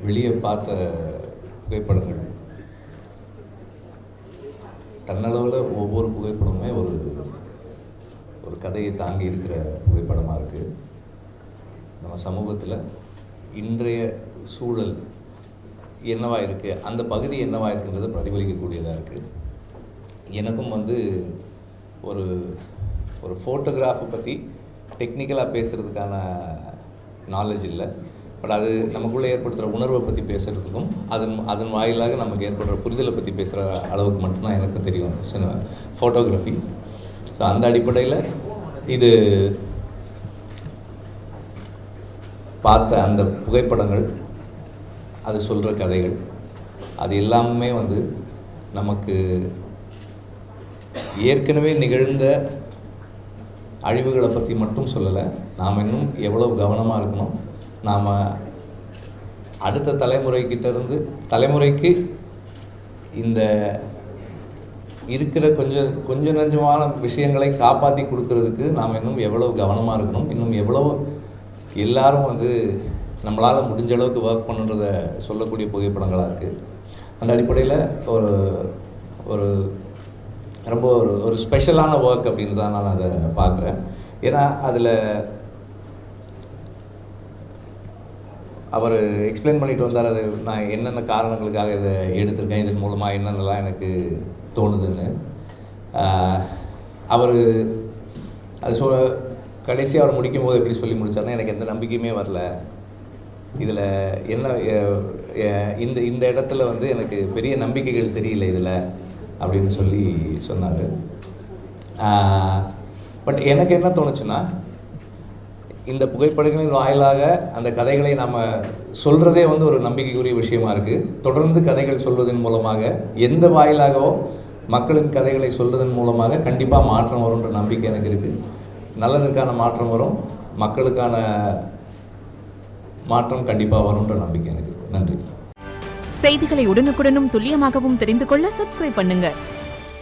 வெளியே பார்த்த புகைப்படங்கள் தன்னளவில் ஒவ்வொரு புகைப்படமுமே ஒரு கதையை தாங்கி இருக்கிற புகைப்படமாக இருக்குது. நம்ம சமூகத்தில் இன்றைய சூழல் என்னவாக இருக்குது, அந்த பகுதி என்னவாக இருக்குன்றதை பிரதிபலிக்கக்கூடியதாக இருக்குது. எனக்கும் ஒரு ஃபோட்டோகிராஃபை பற்றி டெக்னிக்கலாக பேசுகிறதுக்கான நாலேஜ் இல்லை. பட் அது நமக்குள்ளே ஏற்படுத்துகிற உணர்வை பற்றி பேசுகிறதுக்கும் அதன் வாயிலாக நமக்கு ஏற்படுற புரிதலை பற்றி பேசுகிற அளவுக்கு மட்டும்தான் எனக்கு தெரியும் ஃபோட்டோகிராஃபி. ஸோ அந்த அடிப்படையில் இது பார்த்த அந்த புகைப்படங்கள், அது சொல்கிற கதைகள், அது எல்லாமே நமக்கு ஏற்கனவே நிகழ்ந்த அழிவுகளை பற்றி மட்டும் சொல்லலை. நாம் இன்னும் எவ்வளவு கவனமாக இருக்கணும், நாம் அடுத்த தலைமுறைக்கு இந்த இருக்கிற கொஞ்சம் நஞ்சமான விஷயங்களை காப்பாற்றி கொடுக்கறதுக்கு நாம் இன்னும் எவ்வளவு கவனமாக இருக்கணும், இன்னும் எவ்வளோ எல்லாரும் நம்மளால் முடிஞ்ச அளவுக்கு ஒர்க் பண்ணுன்றதை சொல்லக்கூடிய புகைப்படங்களாக இருக்குது. அந்த அடிப்படையில் ஒரு ரொம்ப ஒரு ஸ்பெஷலான ஒர்க் அப்படின்னு தான் நான் அதை பார்க்குறேன். ஏன்னா அதில் அவர் எக்ஸ்பிளைன் பண்ணிட்டு வந்தார், அது நான் என்னென்ன காரணங்களுக்காக இதை எடுத்திருக்கேன், இதன் மூலமாக என்னென்னலாம் எனக்கு தோணுதுன்னு. அவர் அது கடைசி அவர் முடிக்கும் போது எப்படி சொல்லி முடித்தார்னா, எனக்கு எந்த நம்பிக்கையுமே வரல, இதில் என்ன இந்த இடத்துல எனக்கு பெரிய நம்பிக்கைகள் தெரியல இதில் அப்படின்னு சொல்லி சொன்னார். பட் எனக்கு என்ன தோணுச்சுன்னா, இந்த புகைப்படங்களின் வாயிலாக அந்த கதைகளை நாம் சொல்கிறதே ஒரு நம்பிக்கைக்குரிய விஷயமா இருக்குது. தொடர்ந்து கதைகள் சொல்வதன் மூலமாக, எந்த வாயிலாகவோ மக்களின் கதைகளை சொல்வதன் மூலமாக கண்டிப்பாக மாற்றம் வரும்ன்ற நம்பிக்கை எனக்கு இருக்குது. நல்லதற்கான மாற்றம் வரும், மக்களுக்கான மாற்றம் கண்டிப்பாக வரும்ன்ற நம்பிக்கை எனக்கு இருக்குது. நன்றி. செய்திகளை உடனுக்குடனும் துல்லியமாகவும் தெரிந்து கொள்ள சப்ஸ்கிரைப் பண்ணுங்க.